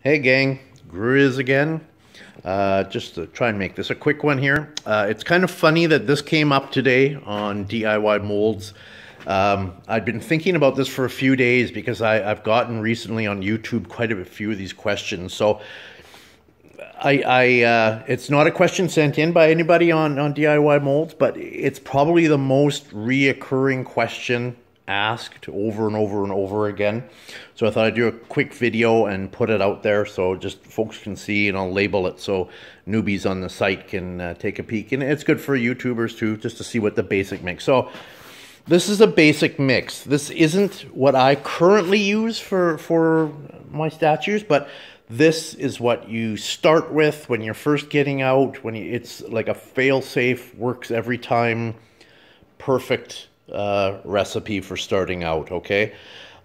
Hey gang, Grizz again. Just to try and make this a quick one here. It's kind of funny that this came up today on DIY Molds. I've been thinking about this for a few days because I've gotten recently on YouTube quite a few of these questions. So it's not a question sent in by anybody on DIY Molds, but it's probably the most reoccurring question asked over and over and over again. So I thought I'd do a quick video and put it out there so just folks can see, and I'll label it so newbies on the site can take a peek. And it's good for YouTubers too, just to see what the basic mix. So this is a basic mix. This isn't what I currently use for my statues, but this is what you start with when you're first getting out, it's like a fail-safe, works every time, perfect recipe for starting out, okay?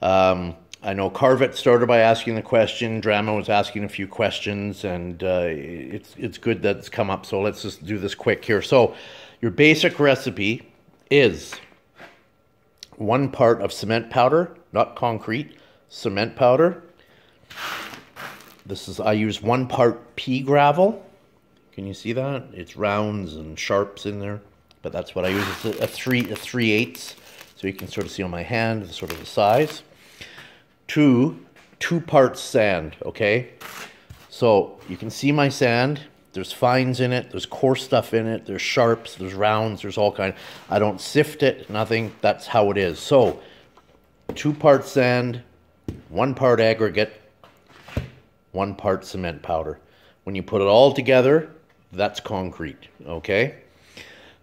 I know Carvet started by asking the question, Drama was asking a few questions, and it's good that it's come up, so let's just do this quick here. So your basic recipe is 1 part of cement powder, not concrete, cement powder. I use 1 part pea gravel. Can you see that? It's rounds and sharps in there, but that's what I use. It's a 3/8, so you can sort of see on my hand sort of the size. 2 parts sand, okay? So you can see my sand. There's fines in it, there's coarse stuff in it, there's sharps, there's rounds, there's all kind. I don't sift it, nothing. That's how it is. So 2 parts sand, 1 part aggregate, 1 part cement powder. When you put it all together, that's concrete, okay?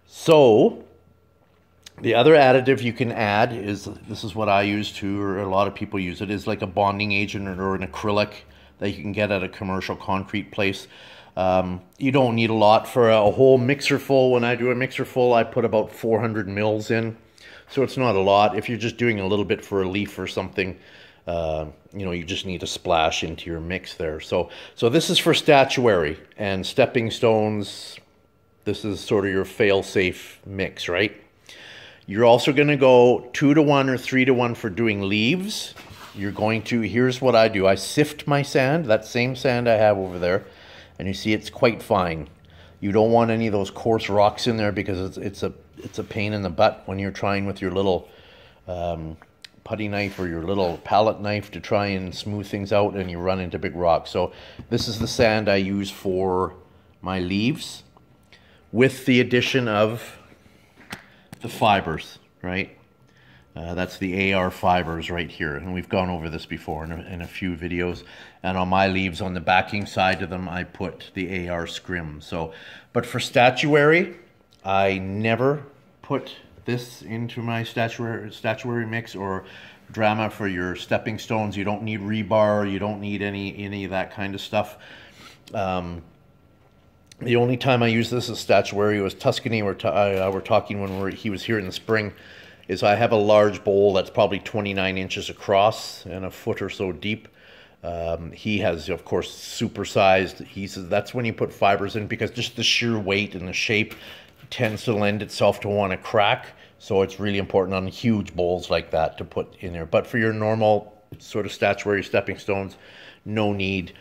So the other additive you can add is, this is what I use too, or a lot of people use it, is like a bonding agent or an acrylic that you can get at a commercial concrete place. You don't need a lot for a whole mixer full. When I do a mixer full, I put about 400 mils in. So it's not a lot. If you're just doing a little bit for a leaf or something, you know, you just need to splash into your mix there. So this is for statuary and stepping stones. This is sort of your fail-safe mix, right? You're also going to go 2-to-1 or 3-to-1 for doing leaves. You're going to, here's what I do. I sift my sand, that same sand I have over there, and you see it's quite fine. You don't want any of those coarse rocks in there because it's a pain in the butt when you're trying with your little putty knife or your little palette knife to try and smooth things out, and you run into big rocks. So this is the sand I use for my leaves, with the addition of the fibers, right? That's the AR fibers right here, and we've gone over this before in a few videos. And on my leaves, on the backing side of them, I put the AR scrim. So, but for statuary, I never put this into my statuary mix, or Drama for your stepping stones. You don't need rebar, you don't need any of that kind of stuff. The only time I used this as statuary was Tuscany. We're talking when he was here in the spring. Is I have a large bowl that's probably 29 inches across and a foot or so deep. He has, of course, supersized. He says that's when you put fibers in, because just the sheer weight and the shape tends to lend itself to want to crack. So it's really important on huge bowls like that to put in there. But for your normal sort of statuary stepping stones, no need.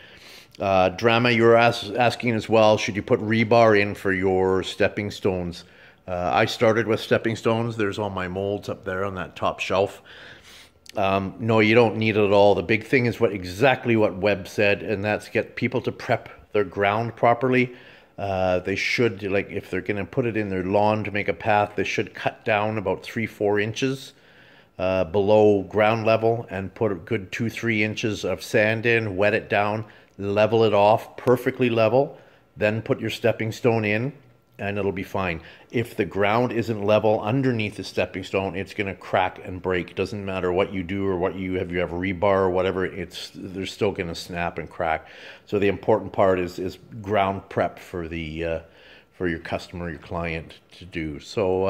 Drama, you're asking as well, should you put rebar in for your stepping stones? I started with stepping stones. There's all my molds up there on that top shelf. No, you don't need it at all. The big thing is exactly what Webb said, and that's get people to prep their ground properly. They should, like, if they're going to put it in their lawn to make a path, they should cut down about 3-4 inches below ground level and put a good 2-3 inches of sand in, wet it down, level it off perfectly level, then put your stepping stone in, and it'll be fine. If the ground isn't level underneath the stepping stone, it's going to crack and break. Doesn't matter what you do or what you have rebar or whatever, they're still going to snap and crack. So the important part is ground prep for for your customer, your client to do. So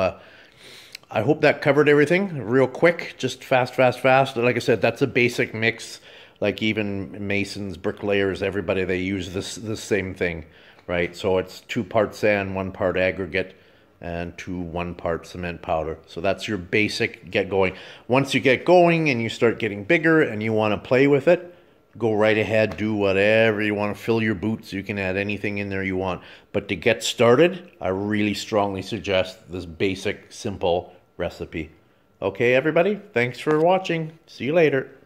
I hope that covered everything real quick, just fast. Like I said, that's a basic mix. Like even masons, bricklayers, everybody, they use this same thing, right? So it's 2 parts sand, 1 part aggregate, and 1 part cement powder. So that's your basic get going. Once you get going and you start getting bigger and you want to play with it, go right ahead, do whatever you want to. Fill your boots, you can add anything in there you want. But to get started, I really strongly suggest this basic, simple recipe. Okay, everybody, thanks for watching. See you later.